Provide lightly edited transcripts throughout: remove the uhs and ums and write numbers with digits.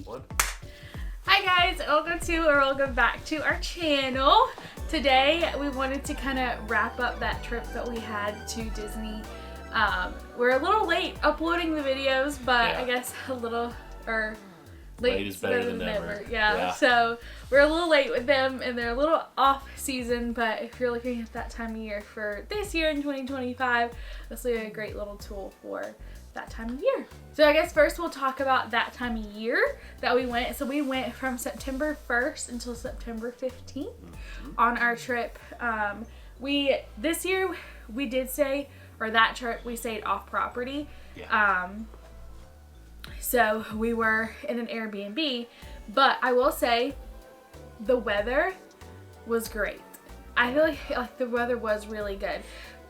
One. Hi guys, welcome back to our channel. Today we wanted to kind of wrap up that trip that we had to Disney. We're a little late uploading the videos, but Yeah. I guess a little, or Late is better than never. Yeah, so we're a little late with them and they're a little off season, but if you're looking at that time of year for this year in 2025, this will be a great little tool for that time of year. So I guess first we'll talk about that time of year that we went. So we went from September 1st until September 15th on our trip. This year we did stay, or that trip we stayed off property. Yeah. So we were in an Airbnb, but I will say the weather was great. I feel like the weather was really good.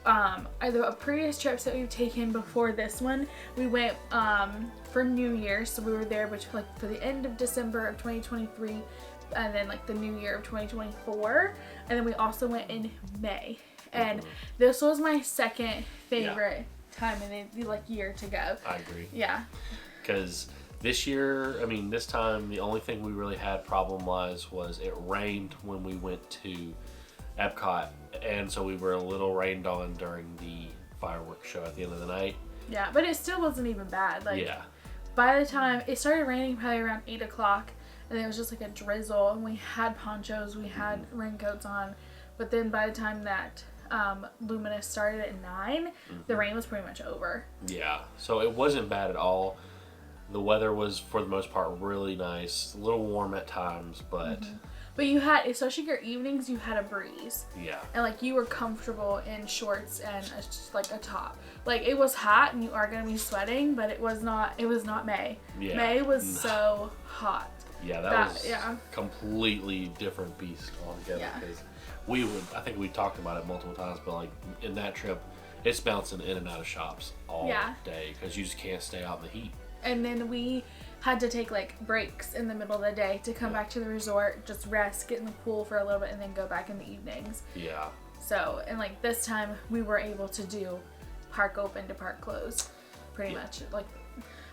The previous trips that we've taken before this one, we went for New Year's, so we were there for the end of December of 2023 and then like the New Year of 2024, and then we also went in May, and this was my second favorite time in the year to go. I agree. Yeah. Because this time, the only thing we really had problem-wise was it rained when we went to Epcot, and so we were a little rained on during the fireworks show at the end of the night. Yeah, but it still wasn't even bad. Yeah. By the time it started raining, probably around 8 o'clock, and it was just like a drizzle, and we had ponchos, we had raincoats on, but then by the time that Luminous started at 9, the rain was pretty much over. Yeah, so it wasn't bad at all. The weather was, for the most part, really nice. A little warm at times, but... But you had, especially your evenings, you had a breeze. Yeah. And you were comfortable in shorts and a top. It was hot and you are going to be sweating, but it was not May. Yeah. May was so hot. Yeah, that was completely different beast altogether. Yeah. Because I think we talked about it multiple times, but in that trip, it's bouncing in and out of shops all day because you just can't stay out in the heat. And then we had to take breaks in the middle of the day to come back to the resort, just rest, get in the pool for a little bit, and then go back in the evenings. Yeah. So, and this time we were able to do park open to park close, pretty much.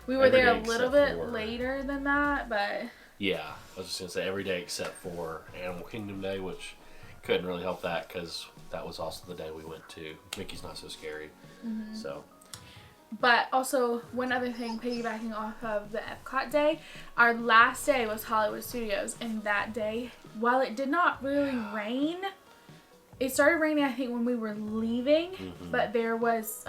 We were there a little bit later than that, but... Yeah, I was just going to say every day except for Animal Kingdom Day, which couldn't really help that because that was also the day we went to Mickey's Not So Scary. So... But also, one other thing, piggybacking off of the Epcot day, our last day was Hollywood Studios, and that day, while it did not really rain, it started raining, I think, when we were leaving, but there was,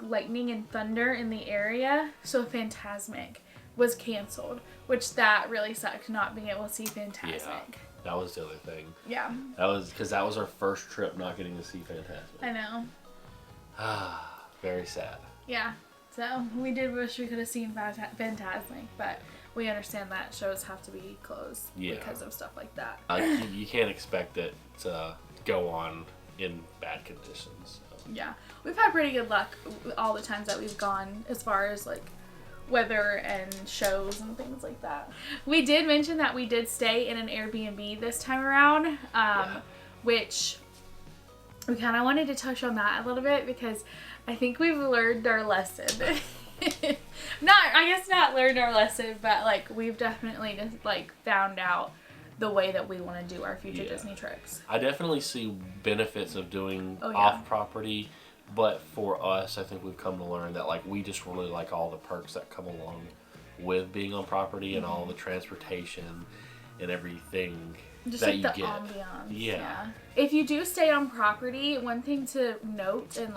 lightning and thunder in the area, so Fantasmic was canceled, which that really sucked, not being able to see Fantasmic. Yeah, that was the other thing. Yeah. That was, because that was our first trip not getting to see Fantasmic. I know. Very sad. Yeah, so we did wish we could have seen Fantasmic, but we understand that shows have to be closed because of stuff like that. You can't expect it to go on in bad conditions. So. Yeah, we've had pretty good luck all the times that we've gone as far as weather and shows and things like that. We did mention that we did stay in an Airbnb this time around, which we kind of wanted to touch on that a little bit because I think we've learned our lesson. Not learned our lesson, but we've definitely just found out the way that we want to do our future Disney trips. I definitely see benefits of doing off property, but for us, I think we've come to learn that we just really like all the perks that come along with being on property and all the transportation and everything. Just that the you get. ambiance. Yeah. If you do stay on property, one thing to note and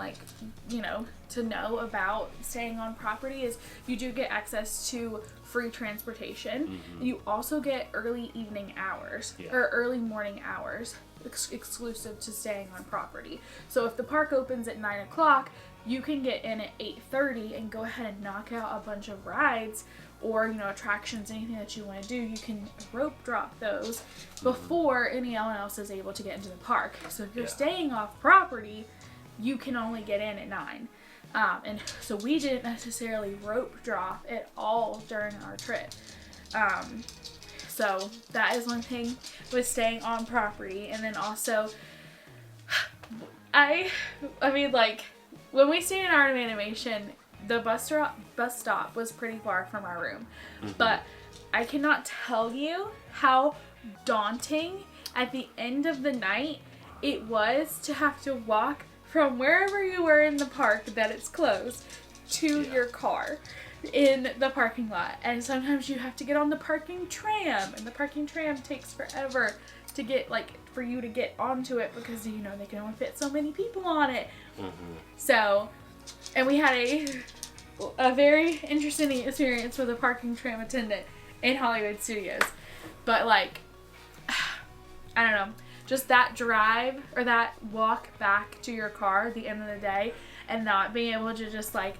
to know about staying on property is you do get access to free transportation. You also get early evening hours or early morning hours exclusive to staying on property. So if the park opens at 9 o'clock, you can get in at 8:30 and go ahead and knock out a bunch of rides or attractions, anything that you want to do. You can rope drop those before anyone else is able to get into the park. So if you're staying off property, you can only get in at 9. And so we didn't necessarily rope drop at all during our trip. So that is one thing with staying on property. And then also, when we stayed in Art of Animation, the bus stop was pretty far from our room. But I cannot tell you how daunting at the end of the night it was to have to walk from wherever you were in the park that it's closed to your car in the parking lot. And sometimes you have to get on the parking tram, and the parking tram takes forever to get, like, for you to get onto it because, you know, they can only fit so many people on it. So, and we had a very interesting experience with a parking tram attendant in Hollywood Studios. But, like, I don't know, just that drive or that walk back to your car at the end of the day and not being able to just, like,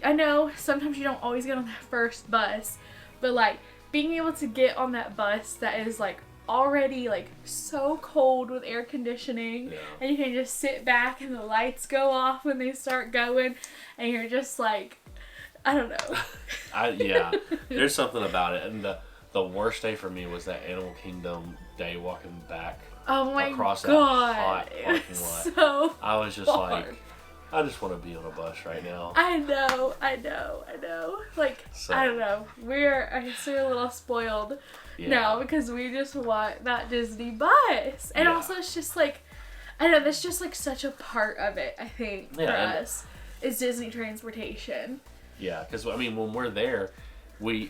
I know sometimes you don't always get on that first bus, but, like, being able to get on that bus that is, like, already, like, so cold with air conditioning, and you can just sit back and the lights go off when they start going, and you're just like, I don't know. There's something about it. And the worst day for me was that Animal Kingdom day walking back across that hot parking lot. So I was just hard. like, I just want to be on a bus right now. I know. Like, so. I don't know. I guess we're a little spoiled now because we just want that Disney bus. And also it's just like, I know, that's just like such a part of it, I think, for us, is Disney transportation. Yeah, because, I mean, when we're there, we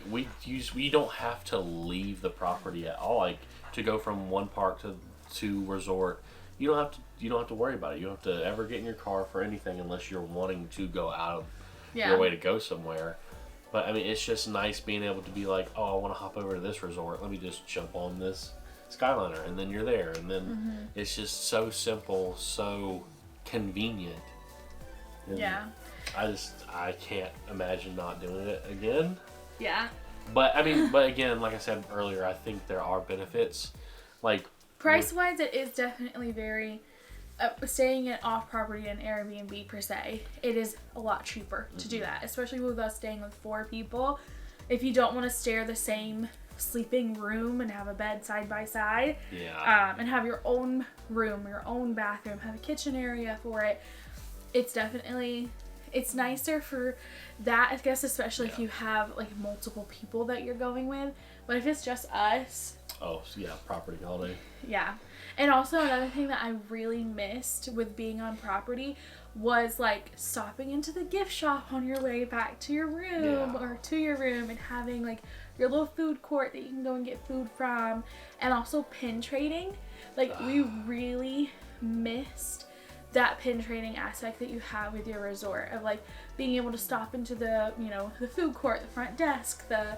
don't have to leave the property at all. Like, to go from one park to resort, you don't have to worry about it. You don't have to ever get in your car for anything unless you're wanting to go out of your way to go somewhere. But, I mean, it's just nice being able to be like, oh, I want to hop over to this resort. Let me just jump on this Skyliner, and then you're there. And then it's just so simple, so convenient. And I can't imagine not doing it again. Yeah. But, I mean, again, like I said earlier, I think there are benefits. Like, price-wise, it is definitely very... staying at off-property and Airbnb, per se, it is a lot cheaper to do that. Especially with us staying with 4 people. If you don't want to share the same sleeping room and have a bed side by side. And have your own room, your own bathroom, have a kitchen area for it. It's definitely... It's nicer for that, I guess, especially if you have, like, multiple people that you're going with. But if it's just us... Oh, yeah, property holiday. Yeah. And also another thing that I really missed with being on property was, like, stopping into the gift shop on your way back to your room or to your room and having, like, your little food court that you can go and get food from. And also pin trading. Like, we really missed that pin trading aspect that you have with your resort of, like, being able to stop into the, you know, the food court, the front desk, the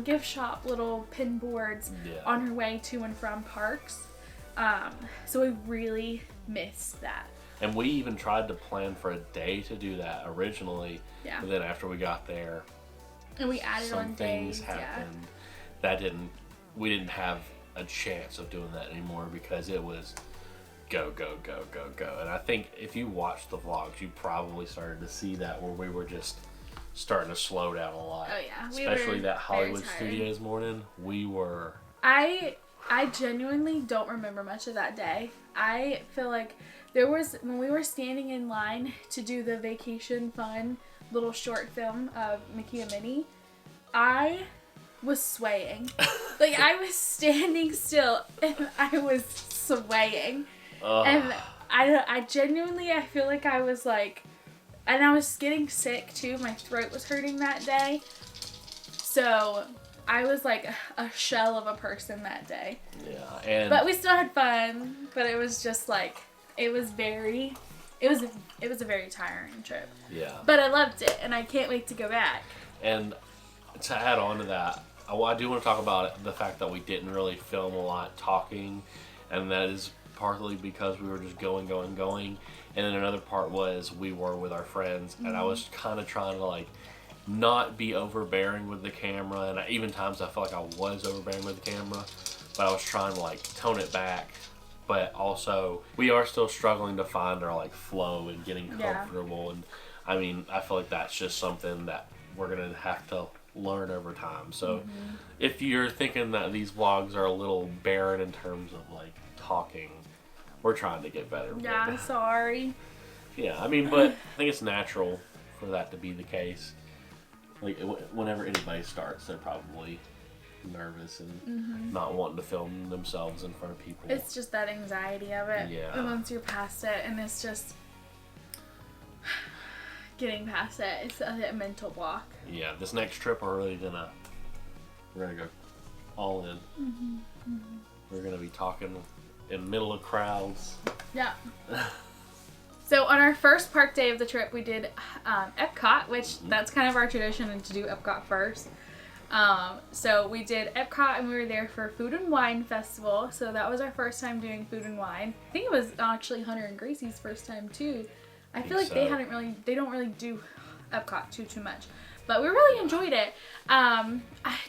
gift shop, little pin boards on your way to and from parks. So we really missed that. And we even tried to plan for a day to do that originally. Yeah. But then after we got there, and we added on days. Some things happened that we didn't have a chance of doing that anymore because it was go. And I think if you watched the vlogs, you probably started to see that where we were just starting to slow down a lot. Oh yeah. Especially that Hollywood Studios morning. We were... I genuinely don't remember much of that day. I feel like there was, when we were standing in line to do the vacation fun little short film of Mickey and Minnie, I was swaying. Like, I was standing still and I was swaying. And I genuinely, I feel like I was like, and I was getting sick too. My throat was hurting that day. So I was like a shell of a person that day. Yeah, but we still had fun. But it was just like, it was a very tiring trip. Yeah. But I loved it, and I can't wait to go back. And to add on to that, I do want to talk about the fact that we didn't really film a lot talking, and that is partly because we were just going. And then another part was we were with our friends, and I was kind of trying to, like, not be overbearing with the camera, and even times I felt like I was overbearing with the camera, but I was trying to, like, tone it back. But also, we are still struggling to find our, like, flow and getting comfortable. And I mean, I feel like that's just something that we're gonna have to learn over time. So if you're thinking that these vlogs are a little barren in terms of, like, talking, we're trying to get better. Yeah, I'm sorry. Yeah, I mean, but I think it's natural for that to be the case. Like, whenever anybody starts, they're probably nervous and not wanting to film themselves in front of people. It's just that anxiety of it. Yeah. And once you're past it, and it's just getting past it, it's a mental block. Yeah, this next trip we're gonna go all in. We're gonna be talking in the middle of crowds. Yeah. So on our first park day of the trip, we did Epcot, which that's kind of our tradition to do Epcot first. So we did Epcot, and we were there for Food and Wine Festival. So that was our first time doing food and wine. I think it was actually Hunter and Gracie's first time too. I feel like they don't really do Epcot too much, but we really enjoyed it. I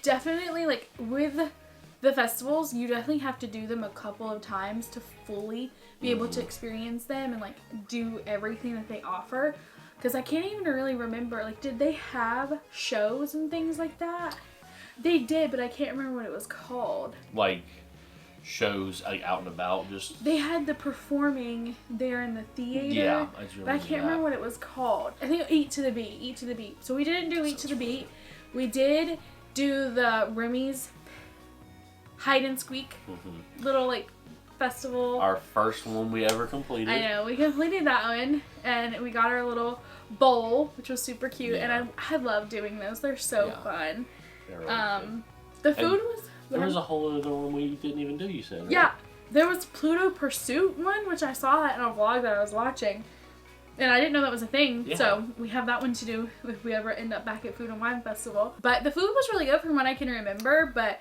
definitely, like, with the festivals, you definitely have to do them a couple of times to fully be able to experience them and, like, do everything that they offer. Because I can't even really remember, like, did they have shows and things like that? They did, but I can't remember what it was called. Like shows, like, out and about, just... They had the performing there in the theater. Yeah, but I can't remember what it was called. I think Eat to the Beat. So we didn't do Eat to the Beat. We did do the Remy's Hide and Squeak little, like, festival. Our first one we ever completed. I know, we completed that one, and we got our little bowl, which was super cute, and I love doing those. They're so fun. They're really the food was... There was a whole other one we didn't even do, you said, right? Yeah, there was Pluto Pursuit one, which I saw that in a vlog that I was watching. And I didn't know that was a thing, so we have that one to do if we ever end up back at Food and Wine Festival. But the food was really good from what I can remember, but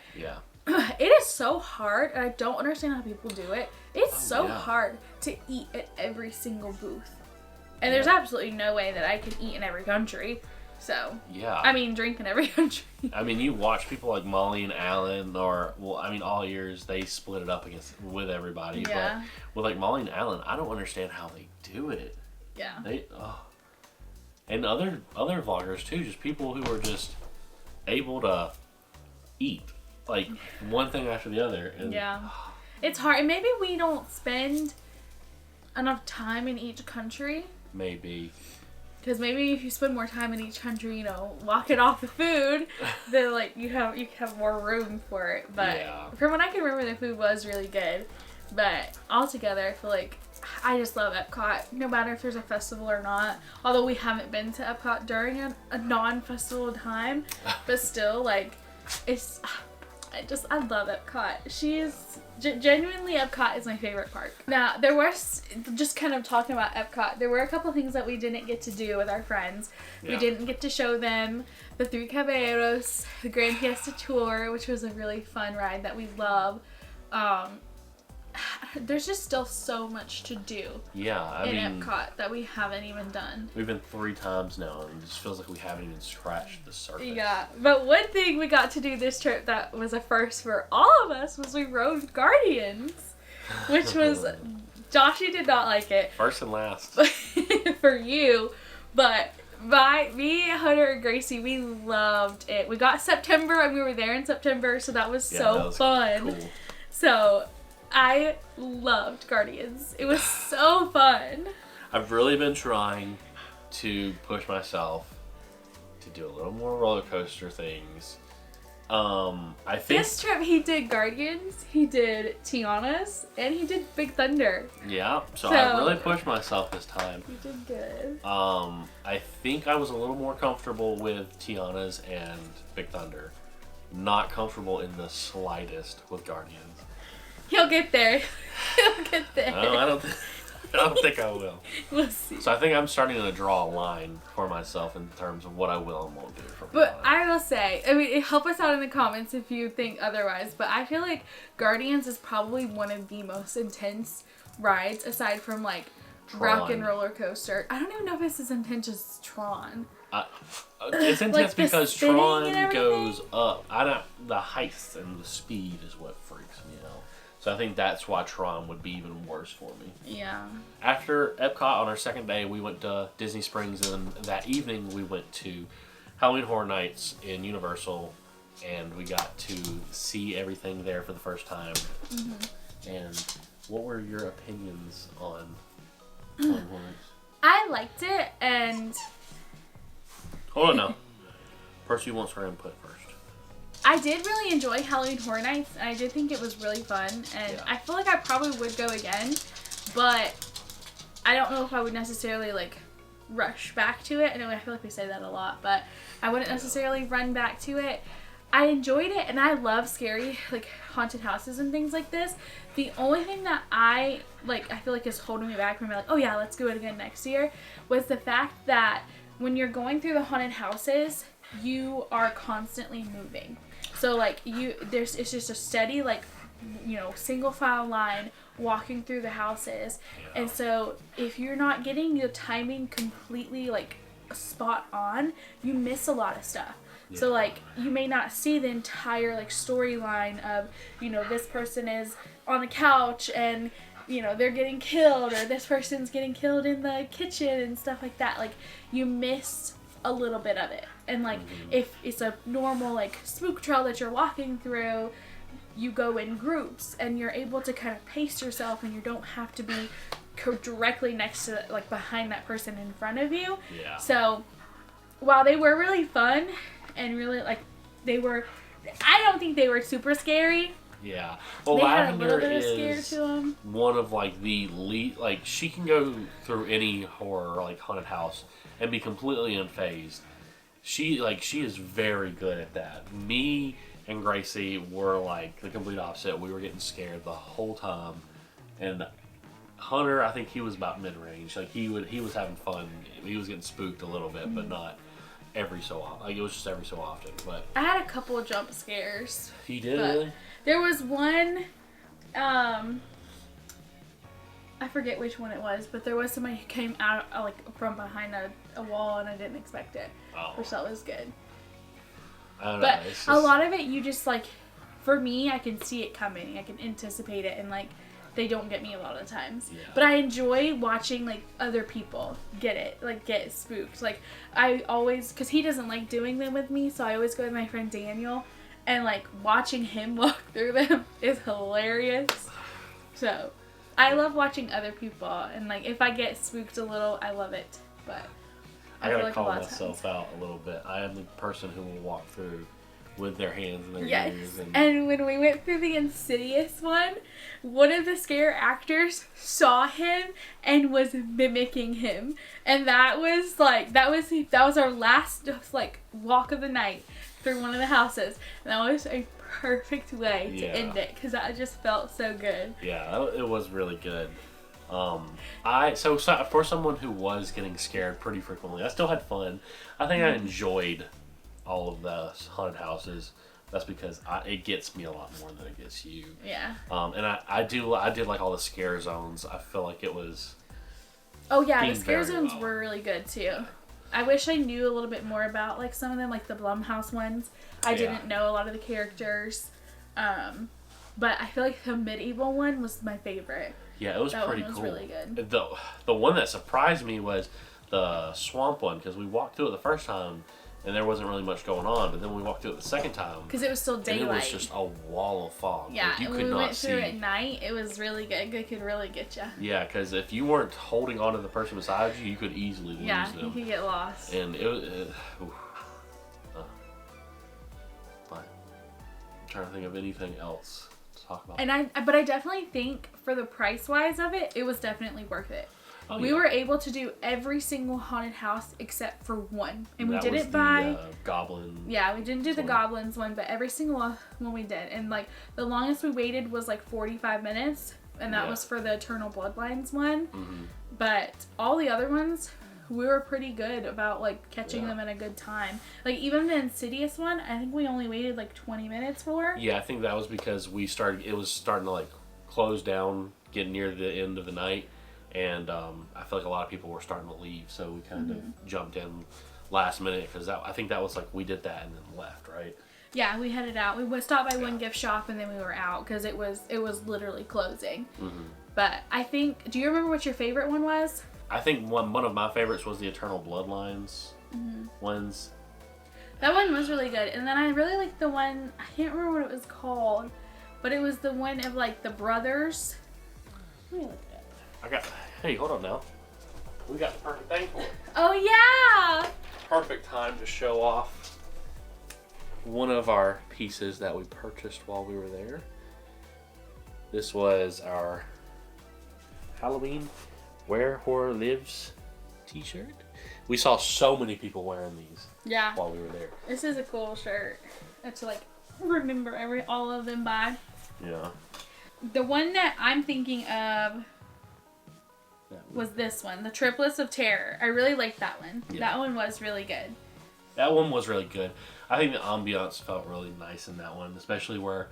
it is so hard, and I don't understand how people do it. It's so hard to eat at every single booth. And there's absolutely no way that I can eat in every country. So, I mean, drink in every country. I mean, you watch people like Molly and Alan, or, well, I mean, all years, they split it up with everybody. Yeah. But with, like, Molly and Alan, I don't understand how they do it. Yeah. And other vloggers, too, just people who are just able to eat, like, one thing after the other. And, it's hard. And maybe we don't spend enough time in each country. Maybe. Because maybe if you spend more time in each country, you know, walking off the food, then, like, you have more room for it. But from what I can remember, the food was really good. But altogether, I feel like I just love Epcot, no matter if there's a festival or not. Although we haven't been to Epcot during a non-festival time, but still, like, I love Epcot. She's genuinely, Epcot is my favorite park. Now, there was, just kind of talking about Epcot, there were a couple things that we didn't get to do with our friends. We didn't get to show them the Three Caballeros, the Grand Fiesta Tour, which was a really fun ride that we love. There's just still so much to do in Epcot that we haven't even done. We've been 3 times now, and it just feels like we haven't even scratched the surface. Yeah, but one thing we got to do this trip that was a first for all of us was we rode Guardians, which was... Joshy did not like it. First and last. For you, but... me, Hunter, and Gracie, we loved it. We got September, and we were there in September, so that was fun. Cool. So... I loved Guardians. It was so fun. I've really been trying to push myself to do a little more roller coaster things. I think this trip he did Guardians, he did Tiana's, and he did Big Thunder. Yeah, so I really pushed myself this time. You did good. I think I was a little more comfortable with Tiana's and Big Thunder. Not comfortable in the slightest with Guardians. He'll get there. He'll get there. I don't think I will. We'll see. So I think I'm starting to draw a line for myself in terms of what I will and won't do. But I will say, I mean, help us out in the comments if you think otherwise, but I feel like Guardians is probably one of the most intense rides, aside from, like, Rock and Roller Coaster. I don't even know if it's as intense as Tron. It's intense like because Tron goes up. The height and the speed is what freaks me out. So I think that's why Tron would be even worse for me. Yeah. After Epcot, on our second day, we went to Disney Springs, and that evening we went to Halloween Horror Nights in Universal, and we got to see everything there for the first time. And what were your opinions on Halloween Horror Nights? I liked it, and... Hold on now. Percy wants her input first. I did really enjoy Halloween Horror Nights, and I did think it was really fun, and I feel like I probably would go again, but I don't know if I would necessarily, like, rush back to it. I know I feel like we say that a lot, but I wouldn't necessarily run back to it. I enjoyed it, and I love scary, like, haunted houses and things like this. The only thing that I feel like is holding me back from being like, oh yeah, let's do it again next year, was the fact that when you're going through the haunted houses, you are constantly moving. So, like, it's just a steady, like, you know, single file line walking through the houses. And so, if you're not getting the timing completely, like, spot on, you miss a lot of stuff. So, like, you may not see the entire, like, storyline of, you know, this person is on the couch and, you know, they're getting killed, or this person's getting killed in the kitchen and stuff like that. Like, you miss a little bit of it. And, like, if it's a normal, like, spook trail that you're walking through, you go in groups and you're able to kind of pace yourself, and you don't have to be directly next to, like, behind that person in front of you. Yeah. So, while they were really fun and really, like, I don't think they were super scary. Yeah. Well, they had a Lavender little bit of scare to them. One of, like, the lead, like, she can go through any horror, like, haunted house and be completely unfazed. She is very good at that. Me and Gracie were, like, the complete opposite. We were getting scared the whole time. And Hunter, I think he was about mid-range. Like, he was having fun. He was getting spooked a little bit, but not every so often. Like, it was just every so often. But I had a couple of jump scares. He did, really? There was one, I forget which one it was, but there was somebody who came out, like, from behind a wall, and I didn't expect it. Oh. Which that was good. I don't but know. Just... a lot of it, you just, like, for me, I can see it coming. I can anticipate it, and, like, they don't get me a lot of times. Yeah. But I enjoy watching, like, other people get spooked. Like, I always, because he doesn't like doing them with me, so I always go with my friend Daniel, and, like, watching him walk through them is hilarious. So, I love watching other people, and, like, if I get spooked a little, I love it. But I gotta call myself out a little bit. I am the person who will walk through with their hands in their ears. And when we went through the Insidious one of the scare actors saw him and was mimicking him. And that was our last, like, walk of the night through one of the houses. And that was a perfect way to end it, because that just felt so good. Yeah, it was really good. So for someone who was getting scared pretty frequently, I still had fun. I think I enjoyed all of the haunted houses. That's because it gets me a lot more than it gets you. Yeah. And I did like all the scare zones. I feel like it was. Oh yeah, the scare zones were really good too. I wish I knew a little bit more about, like, some of them, like the Blumhouse ones. I didn't know a lot of the characters, but I feel like the medieval one was my favorite. Yeah, it was pretty cool. That one was really good. The one that surprised me was the swamp one, because we walked through it the first time and there wasn't really much going on, but then we walked through it the second time because it was still daylight. And it was just a wall of fog. Yeah, like, you and could when we not went through it at night, it was really good. It could really get you. Yeah, because if you weren't holding on to the person beside you, you could easily lose them. Yeah, you could get lost. And it was. But I'm trying to think of anything else to talk about. But I definitely think for the price wise of it, it was definitely worth it. Oh, we were able to do every single haunted house except for one, and we did it by Goblin. Yeah, we didn't do the Goblins one, but every single one we did, and, like, the longest we waited was like 45 minutes, and that was for the Eternal Bloodlines one. Mm-hmm. But all the other ones, we were pretty good about, like, catching them at a good time. Like, even the Insidious one, I think we only waited like 20 minutes for. Yeah, I think that was because it was starting to, like, close down, getting near the end of the night. And I feel like a lot of people were starting to leave, so we kind of jumped in last minute, because I think that was like we did that and then left, right? Yeah, we headed out. We stopped by one gift shop and then we were out because it was literally closing. Mm-hmm. But I think, do you remember what your favorite one was? I think one of my favorites was the Eternal Bloodlines ones. That one was really good, and then I really liked the one, I can't remember what it was called, but it was the one of, like, the brothers. Let me look it up. Hey, hold on now. We got the perfect thing for it. Oh, yeah! Perfect time to show off one of our pieces that we purchased while we were there. This was our Halloween Where Horror Lives t-shirt. We saw so many people wearing these while we were there. This is a cool shirt to like remember all of them by. Yeah. The one that I'm thinking of was this one, the Triplets of Terror. I really liked that one. Yeah. That one was really good. That one was really good. I think the ambiance felt really nice in that one, especially where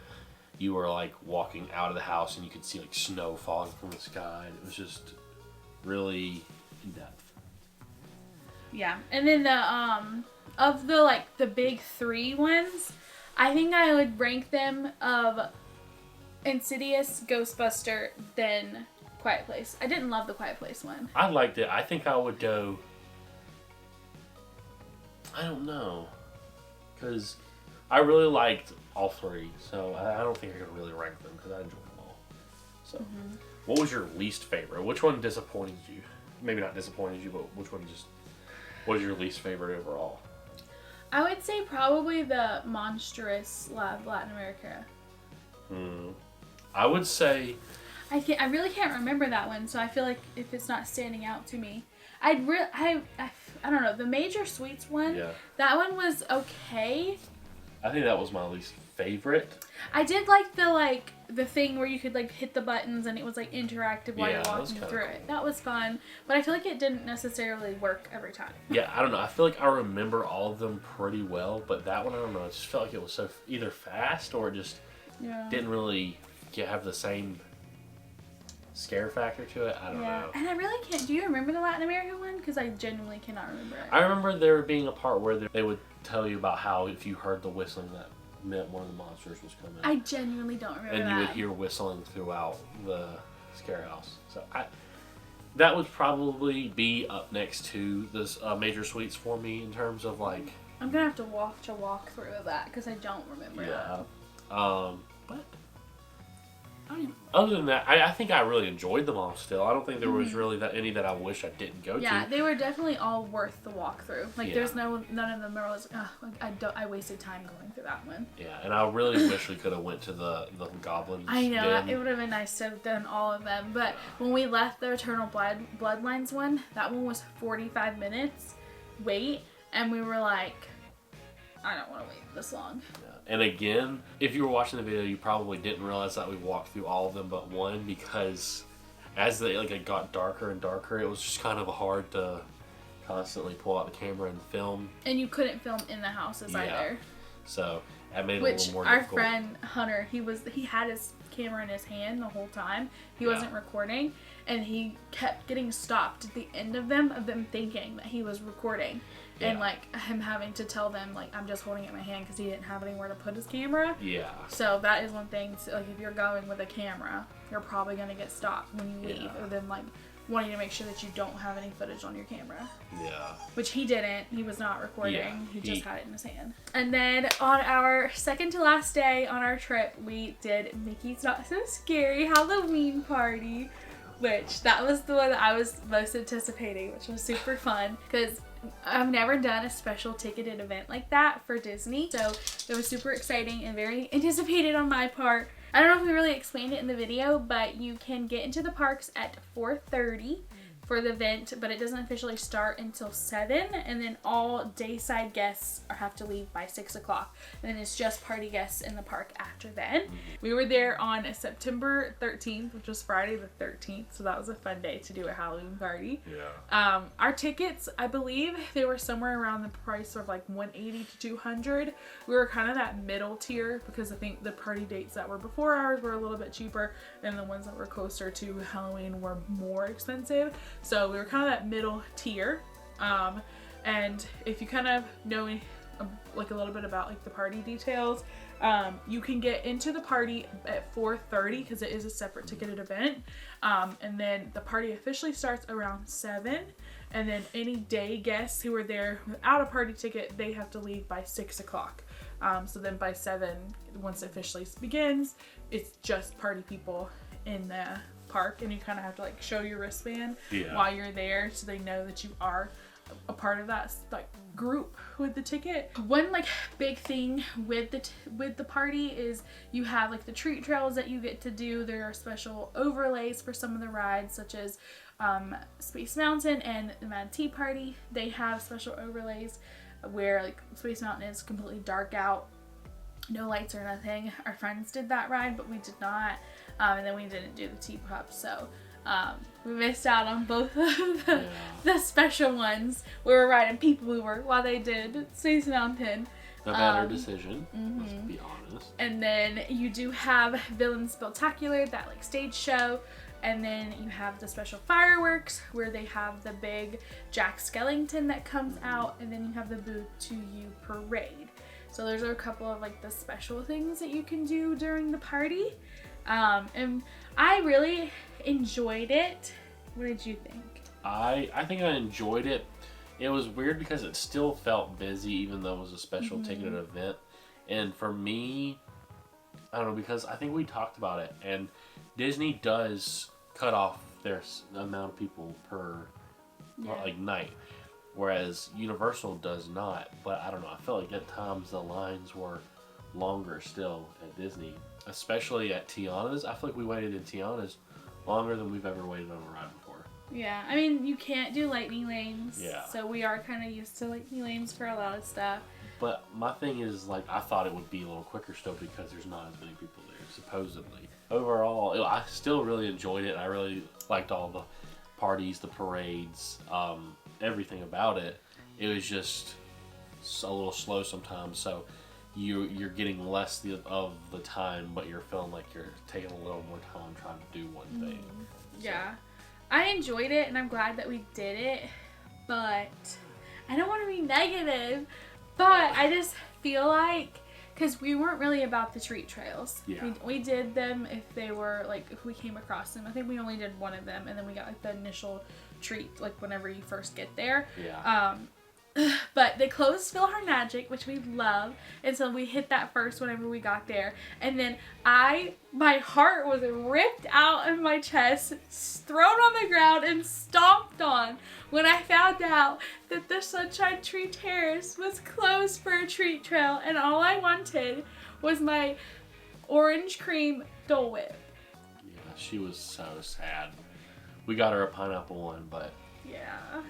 you were like walking out of the house and you could see like snow falling from the sky. It was just really in depth. Yeah, and then of the big three ones, I think I would rank them of Insidious, Ghostbuster, then Quiet Place. I didn't love the Quiet Place one. I liked it. I think I would go, I don't know, because I really liked all three, so I don't think I could really rank them because I enjoyed them all. So, What was your least favorite? Which one disappointed you? Maybe not disappointed you, but which one just was your least favorite overall? I would say probably the Monstrous Latin America. I would say I really can't remember that one, so I feel like if it's not standing out to me, I don't know, the Major Sweets one. Yeah. That one was okay. I think that was my least favorite. I did like the thing where you could like hit the buttons and it was like interactive while you're walking through it. That was fun, but I feel like it didn't necessarily work every time. Yeah, I don't know. I feel like I remember all of them pretty well, but that one, I don't know. It just felt like it was so either fast or just didn't really have the same scare factor to it. I don't know. And I really can't. Do you remember the Latin American one? Because I genuinely cannot remember it. I remember there being a part where they would tell you about how if you heard the whistling, that meant one of the monsters was coming. I genuinely don't remember that. And you would hear whistling throughout the scare house. So that would probably be up next to this Major Sweets for me in terms of like. I'm gonna have to walk through that because I don't remember that. But other than that, I think I really enjoyed them all still. I don't think there was really any that I wish I didn't go to. Yeah, they were definitely all worth the walkthrough. Like, there's none of them where I was I wasted time going through that one. Yeah, and I really wish we could have went to the Goblins. I know, it would have been nice to have done all of them. But when we left the Eternal Bloodlines one, that one was 45 minutes wait, and we were like, I don't want to wait this long. Yeah. And again, if you were watching the video, you probably didn't realize that we walked through all of them but one, because as it got darker and darker, it was just kind of hard to constantly pull out the camera and film. And you couldn't film in the houses either. So that made it a little more difficult. Our friend Hunter, he had his camera in his hand the whole time. He wasn't recording, and he kept getting stopped at the end of them thinking that he was recording. And like him having to tell them like I'm just holding it in my hand because he didn't have anywhere to put his camera. Yeah. So that is one thing. So, like if you're going with a camera, you're probably gonna get stopped when you leave, or them like wanting to make sure that you don't have any footage on your camera. Yeah. Which he didn't. He was not recording. Yeah. He just had it in his hand. And then on our second to last day on our trip, we did Mickey's Not So Scary Halloween party, which that was the one that I was most anticipating, which was super fun because I've never done a special ticketed event like that for Disney, so it was super exciting and very anticipated on my part. I don't know if we really explained it in the video, but you can get into the parks at 4:30 for the event, but it doesn't officially start until 7, and then all dayside guests have to leave by 6 o'clock. And then it's just party guests in the park after then. We were there on September 13th, which was Friday the 13th, so that was a fun day to do a Halloween party. Yeah. Our tickets, I believe they were somewhere around the price of like $180 to $200. We were kind of that middle tier because I think the party dates that were before ours were a little bit cheaper, and the ones that were closer to Halloween were more expensive. So we were kind of that middle tier, and if you kind of know like a little bit about like the party details, you can get into the party at 4:30 because it is a separate ticketed event, and then the party officially starts around 7, and then any day guests who are there without a party ticket, they have to leave by 6 o'clock. So then by 7, once it officially begins, it's just party people in the park, and you kind of have to like show your wristband while you're there so they know that you are a part of that like group with the ticket. One like big thing with the party is you have like the treat trails that you get to do. There are special overlays for some of the rides, such as Space Mountain and the Mad Tea Party. They have special overlays where like Space Mountain is completely dark out, no lights or nothing. Our friends did that ride, but we did not. And then we didn't do the teacup, so we missed out on both of the special ones. We were riding People Mover while they did Space Mountain. A better decision, let's be honest. And then you do have Villains Spectacular, that like stage show. And then you have the special fireworks where they have the big Jack Skellington that comes out. And then you have the Boo to You parade. So those are a couple of like the special things that you can do during the party. And I really enjoyed it. What did you think? I think I enjoyed it. It was weird because it still felt busy even though it was a special ticketed event. And for me, I don't know, because I think we talked about it, and Disney does cut off their amount of people per like night, whereas Universal does not. But I don't know, I felt like at times the lines were longer still at Disney, especially at Tiana's. I feel like we waited in Tiana's longer than we've ever waited on a ride before. Yeah, I mean, you can't do lightning lanes, yeah, so we are kind of used to lightning lanes for a lot of stuff. But my thing is, like, I thought it would be a little quicker still because there's not as many people there, supposedly. Overall, I still really enjoyed it. I really liked all the parties, the parades, everything about it. It was just a little slow sometimes, so you're getting less of the time, but you're feeling like you're taking a little more time trying to do one thing. Yeah. I enjoyed it, and I'm glad that we did it, but I don't want to be negative, but I just feel like, because we weren't really about the treat trails. Yeah. We did them if they were, like, if we came across them. I think we only did one of them, and then we got, like, the initial treat, like, whenever you first get there. Yeah. But they closed PhilharMagic, which we love, and so we hit that first whenever we got there. And then my heart was ripped out of my chest, thrown on the ground, and stomped on when I found out that the Sunshine Tree Terrace was closed for a treat trail, and all I wanted was my orange cream Dole Whip. Yeah, she was so sad. We got her a pineapple one, but yeah,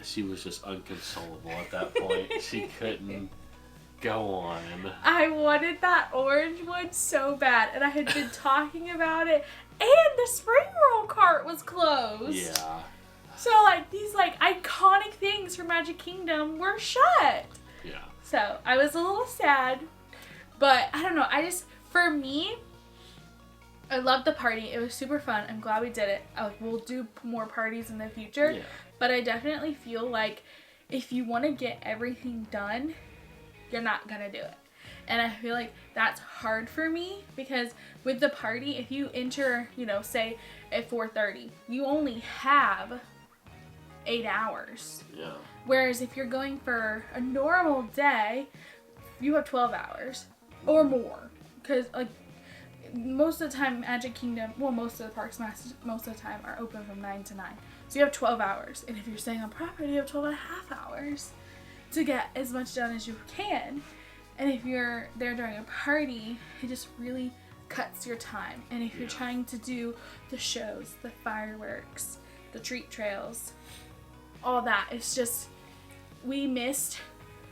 she was just unconsolable at that point. She couldn't go on. I wanted that orange one so bad, and I had been talking about it, and the spring roll cart was closed. Yeah. So, like, these, like, iconic things from Magic Kingdom were shut. Yeah. So, I was a little sad, but I don't know. For me, I loved the party. It was super fun. I'm glad we did it. We'll do more parties in the future. Yeah. But I definitely feel like if you want to get everything done, you're not going to do it. And I feel like that's hard for me because with the party, if you enter, say at 4:30, you only have 8 hours. Yeah. Whereas if you're going for a normal day, you have 12 hours or more. Because, like, most of the time, Magic Kingdom, most of the parks, most of the time, are open from 9 to 9. So you have 12 hours. And if you're staying on property, you have 12 and a half hours to get as much done as you can. And if you're there during a party, it just really cuts your time. And if you're trying to do the shows, the fireworks, the treat trails, all that, it's just, we missed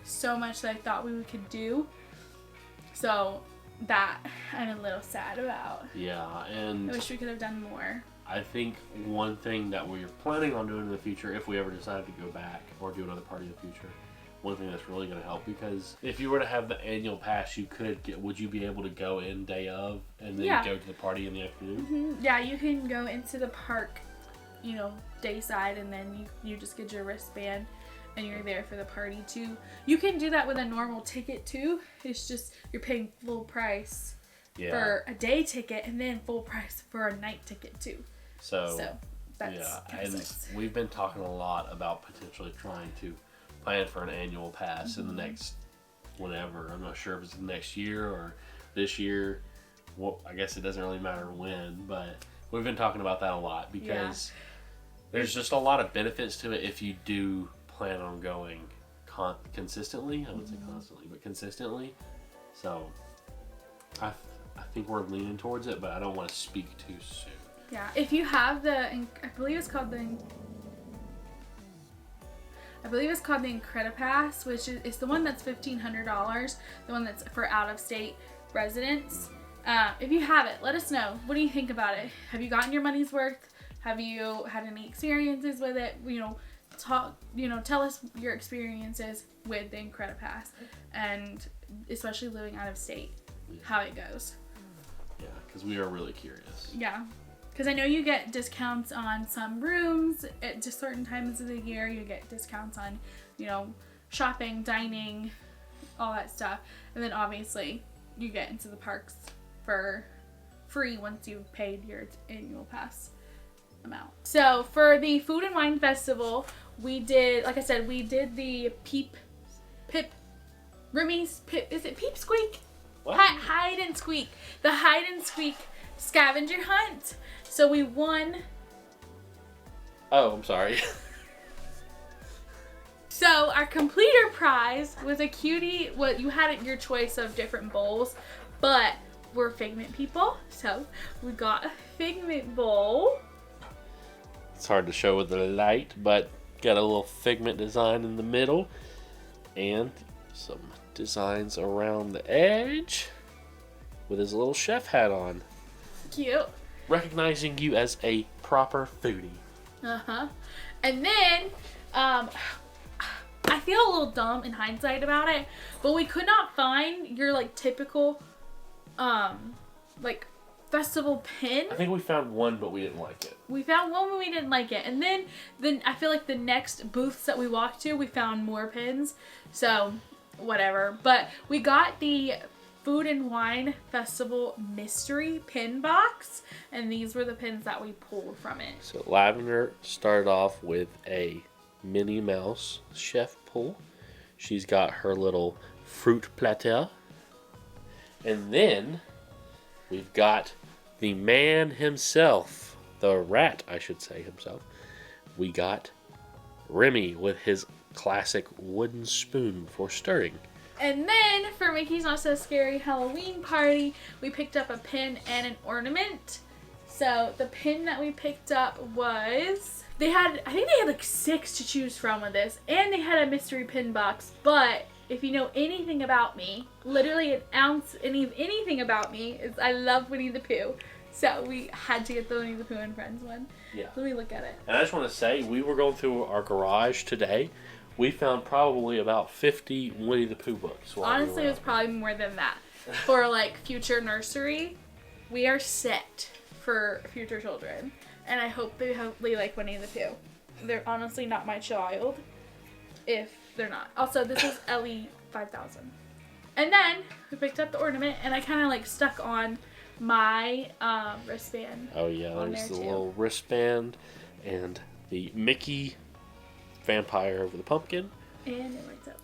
so much that I thought we could do. So that I'm a little sad about. Yeah, and I wish we could have done more. I think one thing that we're planning on doing in the future, if we ever decided to go back or do another party in the future, one thing that's really going to help, because if you were to have the annual pass, would you be able to go in day of and then go to the party in the afternoon? Mm-hmm. Yeah, you can go into the park, dayside, and then you just get your wristband and you're there for the party too. You can do that with a normal ticket too. It's just you're paying full price for a day ticket and then full price for a night ticket too. So that's and we've been talking a lot about potentially trying to plan for an annual pass in the next whenever. I'm not sure if it's the next year or this year. Well, I guess it doesn't really matter when, but we've been talking about that a lot because there's just a lot of benefits to it if you do plan on going consistently. I wouldn't say constantly, but consistently. So I think we're leaning towards it, but I don't want to speak too soon. Yeah, if you have I believe it's called the Incredipass, which is the one that's $1,500, the one that's for out-of-state residents. If you have it, let us know. What do you think about it? Have you gotten your money's worth? Have you had any experiences with it? Tell us your experiences with the Incredipass, and especially living out of state, how it goes. Yeah, because we are really curious. Yeah. Because I know you get discounts on some rooms at just certain times of the year. You get discounts on, shopping, dining, all that stuff. And then obviously you get into the parks for free once you've paid your annual pass amount. So for the Food and Wine Festival, we did, like I said, the Peep Squeak? What? Hide and Squeak. The Hide and Squeak scavenger hunt. So we won. Oh, I'm sorry. So our completer prize was a cutie. Well, you had your choice of different bowls, but we're Figment people, so we got a Figment bowl. It's hard to show with the light, but got a little Figment design in the middle and some designs around the edge with his little chef hat on. Cute. Recognizing you as a proper foodie. And then I feel a little dumb in hindsight about it, but we could not find your typical festival pin. I think we found one, but we didn't like it. We found one, but we didn't like it. And then I feel like the next booths that we walked to, we found more pins. So whatever. But we got the Food and Wine Festival mystery pin box, and these were the pins that we pulled from it. So Lavender started off with a Minnie Mouse chef pull. She's got her little fruit platter. And then we've got the man himself, the rat, I should say himself. We got Remy with his classic wooden spoon for stirring. And then for Mickey's Not So Scary Halloween Party, we picked up a pin and an ornament. So the pin that we picked up was, I think they had 6 to choose from with this, and they had a mystery pin box. But if you know anything about me, literally an ounce anything about me, is I love Winnie the Pooh. So we had to get the Winnie the Pooh and Friends one. Yeah. Let me look at it. And I just want to say, we were going through our garage today. We found probably about 50 Winnie the Pooh books. Honestly, it was probably more than that. For future nursery, we are set for future children. And I hope they like Winnie the Pooh. They're honestly not my child if they're not. Also, this is Ellie 5000. And then we picked up the ornament, and I kind of stuck on my wristband. Oh yeah, there's the little wristband and the Mickey vampire over the pumpkin. And it lights up.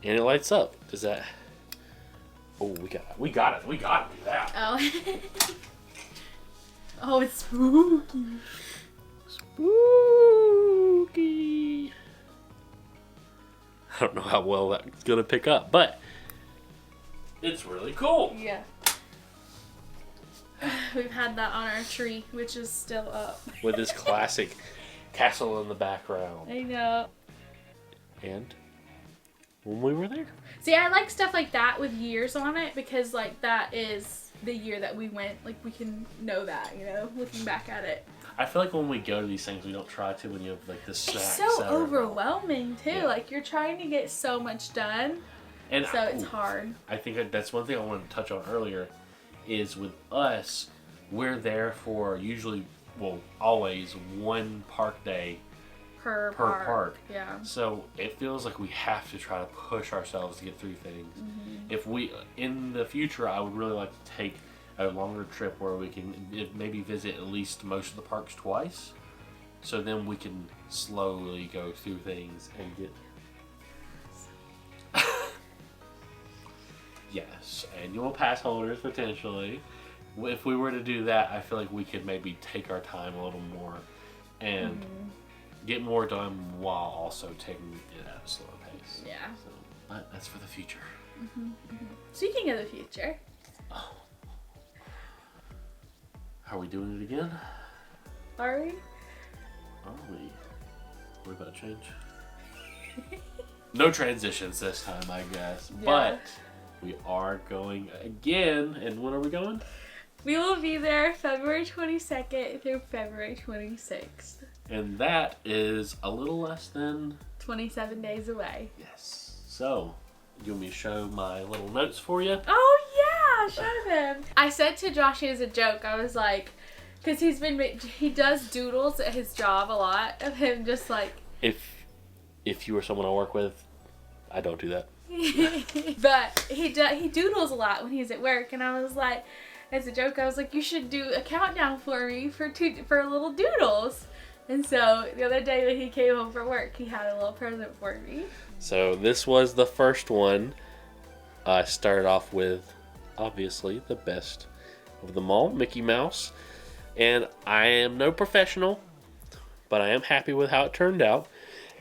And it lights up. Does that? Oh, we got it. We got to do that. Oh. Oh, it's spooky. Spooky. I don't know how well that's gonna pick up, but it's really cool. Yeah. We've had that on our tree, which is still up. With this classic castle in the background. I know. And when we were there. See, I like stuff like that with years on it, because that is the year that we went. We can know that, looking back at it. I feel like when we go to these things, we don't try to when you have this snack. It's so overwhelming too. Yeah. You're trying to get so much done, and so it's hard. I think that's one thing I wanted to touch on earlier. Is with us, we're there for always one park day per park. Yeah. So it feels like we have to try to push ourselves to get through things. Mm-hmm. In the future, I would really like to take a longer trip where we can maybe visit at least most of the parks twice. So then we can slowly go through things and get... Yes, annual pass holders potentially. If we were to do that, I feel like we could maybe take our time a little more and get more done while also taking it at a slower pace. place. Yeah. So, but that's for the future. Speaking of the future. Oh. Are we doing it again? Are we? Are we? What about change? No transitions this time, I guess. Yeah. But we are going again. And when are we going? We will be there February 22nd through February 26th. And that is a little less than 27 days away. Yes. So, you want me to show my little notes for you? Oh yeah, show them. I said to Josh as a joke, I was like, because he does doodles at his job a lot of him just like. If you were someone I work with, I don't do that. But he doodles a lot when he's at work, and I was like, as a joke, I was like, you should do a countdown for me for little doodles. And so the other day when he came home from work, he had a little present for me. So this was the first one. I started off with, obviously, the best of them all, Mickey Mouse. And I am no professional, but I am happy with how it turned out.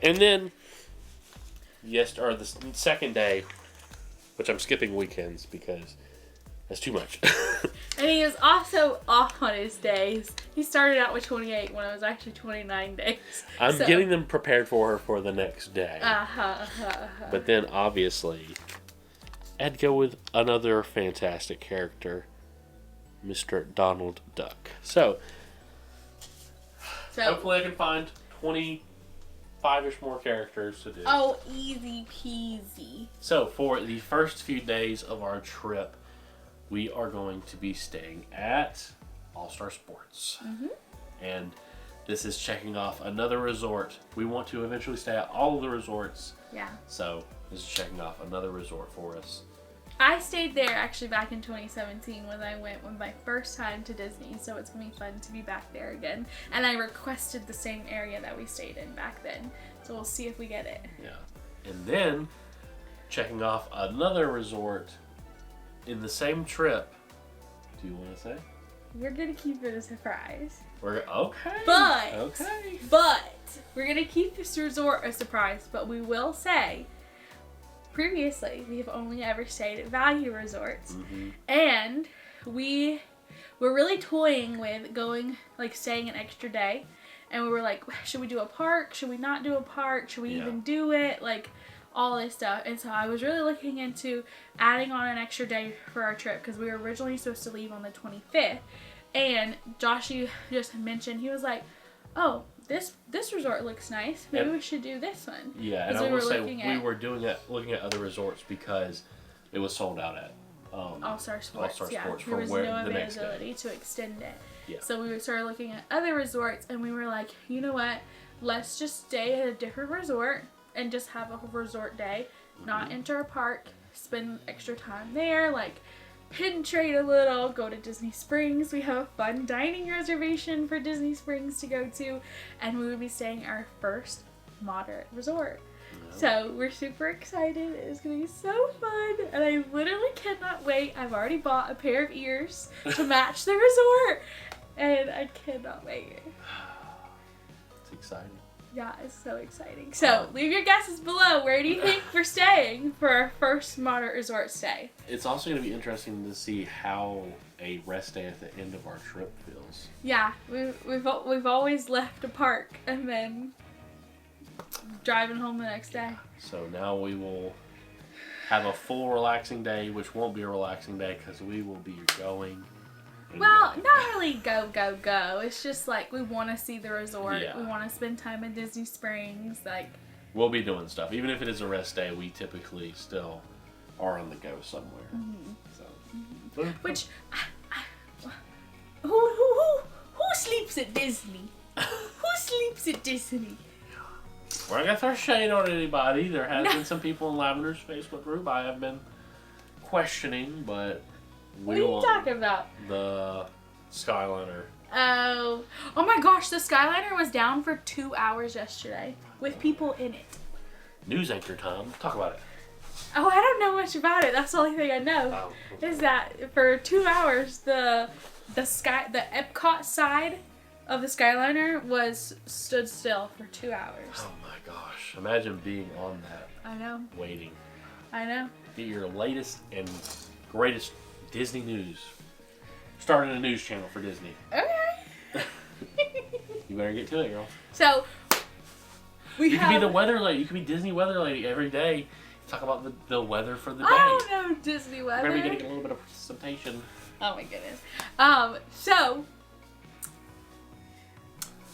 And then, the second day, which I'm skipping weekends because that's too much. And he was also off on his days. He started out with 28 when it was actually 29 days. I'm getting them prepared for her for the next day. But then, obviously, I'd go with another fantastic character, Mr. Donald Duck. So hopefully I can find 25-ish more characters to do. Oh, easy peasy. So for the first few days of our trip, we are going to be staying at All-Star Sports. And this is checking off another resort. We want to eventually stay at all of the resorts. Yeah. So this is checking off another resort for us. I stayed there actually back in 2017 when I went my first time to Disney, so it's going to be fun to be back there again. And I requested the same area that we stayed in back then, so we'll see if we get it. Yeah. And then checking off another resort in the same trip. Do you want to say? We're going to keep it a surprise. Okay. But we're going to keep this resort a surprise, but we will say previously, we have only ever stayed at value resorts, and we were really toying with staying an extra day, and we were like, should we do a park? Should we not do a park? Should we even do it? Like, all this stuff. And so I was really looking into adding on an extra day for our trip, because we were originally supposed to leave on the 25th, and Joshy just mentioned, he was like, oh, this resort looks nice. Maybe we should do this one. Yeah, and I will say we were looking at other resorts because it was sold out at All-Star Sports. Sports there was no availability to extend it. Yeah. So we started looking at other resorts, and we were like, you know what? Let's just stay at a different resort and just have a resort day, not enter a park, spend extra time there, like pin trade a little, go to Disney Springs. We have a fun dining reservation for Disney Springs to go to, and we would be staying at our first moderate resort. So we're super excited. It's gonna be so fun, and I literally cannot wait. I've already bought a pair of ears to match the resort, and I cannot wait. It's exciting. Yeah, it's so exciting. So, leave your guesses below. Where do you think we're staying for our first moderate resort stay? It's also going to be interesting to see how a rest day at the end of our trip feels. Yeah, we've always left a park and then driving home the next day. So now we will have a full relaxing day, which won't be a relaxing day because we will be going. Well, not really go. It's just like we want to see the resort. Yeah. We want to spend time in Disney Springs. Like, we'll be doing stuff. Even if it is a rest day, we typically still are on the go somewhere. So, which, who sleeps at Disney? Who sleeps at Disney? We're not gonna throw shade on anybody. There has been some people in Lavender's Facebook group I have been questioning, but. What are you talking about? The Skyliner. Oh my gosh, the Skyliner was down for 2 hours yesterday with people in it. News anchor time. Talk about it. Oh, I don't know much about it. That's the only thing I know. Is that for 2 hours the Epcot side of the Skyliner stood still for 2 hours. Oh my gosh. Imagine being on that. I know. Waiting. I know. Get your latest and greatest Disney news. Starting a news channel for Disney. Okay. You better get to it, girl. So, you can be the weather lady. You can be Disney weather lady every day. Talk about the weather for the day. I don't know Disney weather. We're going to be getting a little bit of precipitation. Oh my goodness. So,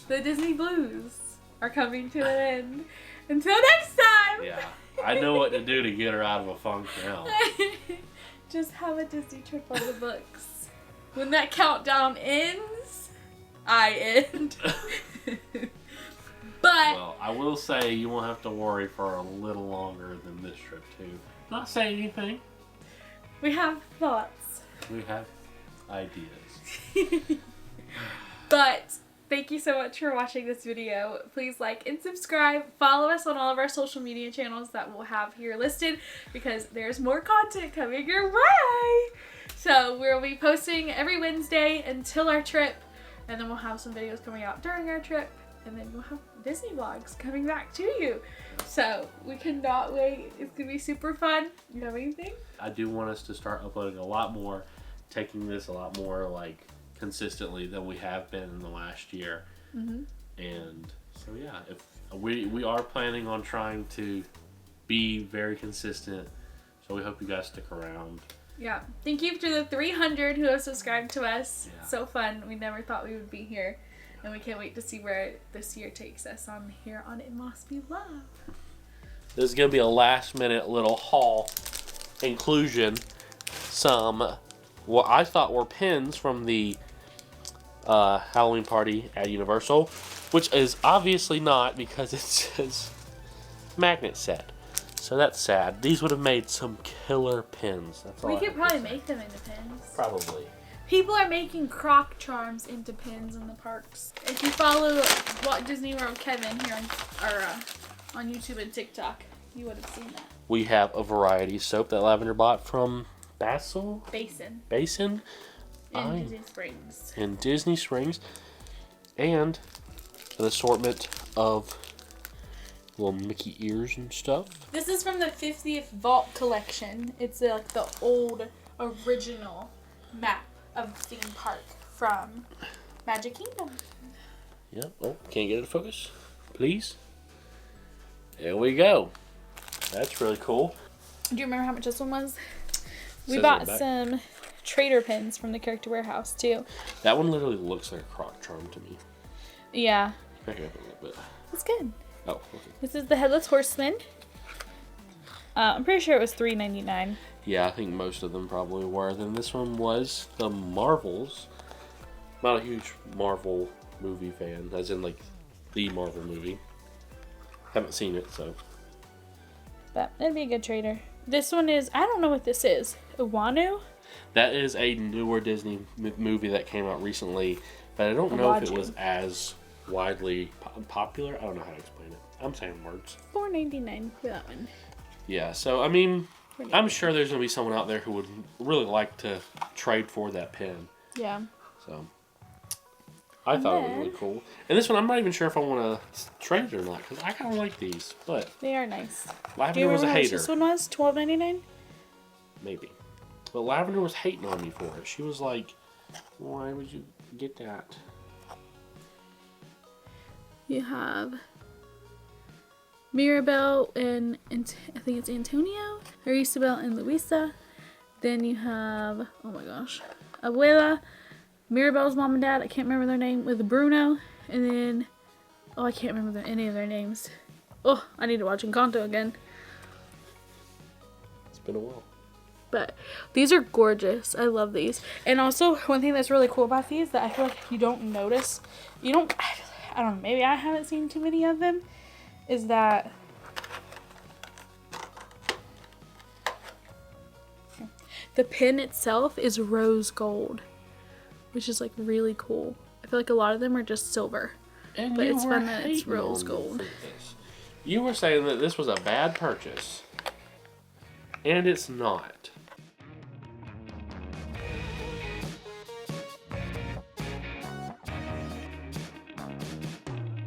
the Disney Blues are coming to an end. Until next time! Yeah. I know what to do to get her out of a funk now. Just have a Disney trip on the books. When that countdown ends, I end. But well, I will say you won't have to worry for a little longer than this trip too. Not saying anything. We have thoughts. We have ideas. But thank you so much for watching this video. Please like and subscribe. Follow us on all of our social media channels that we'll have here listed because there's more content coming your way. So we'll be posting every Wednesday until our trip, and then we'll have some videos coming out during our trip, and then we'll have Disney vlogs coming back to you. So we cannot wait. It's gonna be super fun. You have anything? I do want us to start uploading a lot more, taking this a lot more like consistently than we have been in the last year. And so yeah, if we are planning on trying to be very consistent, so we hope you guys stick around. Yeah, thank you to the 300 who have subscribed to us. Yeah. So fun. We never thought we would be here, and we can't wait to see where this year takes us on here on It Must Be Love. This is gonna be a last minute little haul inclusion. Some what I thought were pins from the Halloween party at Universal, which is obviously not because it says magnet set. So that's sad. These would have made some killer pins. That's all We I could have to probably say. make them into pins. Probably. People are making croc charms into pins in the parks. If you follow Walt Disney World Kevin here on YouTube and TikTok, you would have seen that. We have a variety soap that Lavender bought from Basin In Disney Springs. in Disney Springs, and an assortment of little Mickey ears and stuff. This is from the 50th Vault collection. It's like the old original map of the theme park from Magic Kingdom. Yep. Oh, can't get it to focus. Please. There we go. That's really cool. Do you remember how much this one was? We Says bought on the back. some trader pins from the Character Warehouse too. That one literally looks like a croc charm to me. Yeah. Back it up a little bit. It's good. Oh, okay. This is the Headless Horseman. I'm pretty sure it was $3.99. Yeah, I think most of them probably were. Then this one was the Marvels. Not a huge Marvel movie fan, as in like the Marvel movie. Haven't seen it, so. But it'd be a good trader. This one is, I don't know what this is. Iwanu? That is a newer Disney movie that came out recently, but I don't know if it was as widely popular. I don't know how to explain it. I'm saying words. $4.99 for that one. Yeah, so I mean, I'm sure there's going to be someone out there who would really like to trade for that pin. Yeah. So, I thought it was really cool. And this one, I'm not even sure if I want to trade it or not, because I kind of like these, but They are nice. Lavender was a how much hater. this one was? $12.99? Maybe. But Lavender was hating on me for it. She was like, why would you get that? You have Mirabelle and I think it's Antonio, or Isabel and Luisa. Then you have, oh my gosh, Abuela, Mirabelle's mom and dad, I can't remember their name, with Bruno. And then, oh, I can't remember any of their names. Oh, I need to watch Encanto again. It's been a while. But these are gorgeous. I love these. And also, one thing that's really cool about these that I feel like you don't notice, I don't know, maybe I haven't seen too many of them, is that the pin itself is rose gold, which is like really cool. I feel like a lot of them are just silver, And but you it's were fun that it's hating rose on me gold. for this. You were saying that this was a bad purchase. And it's not.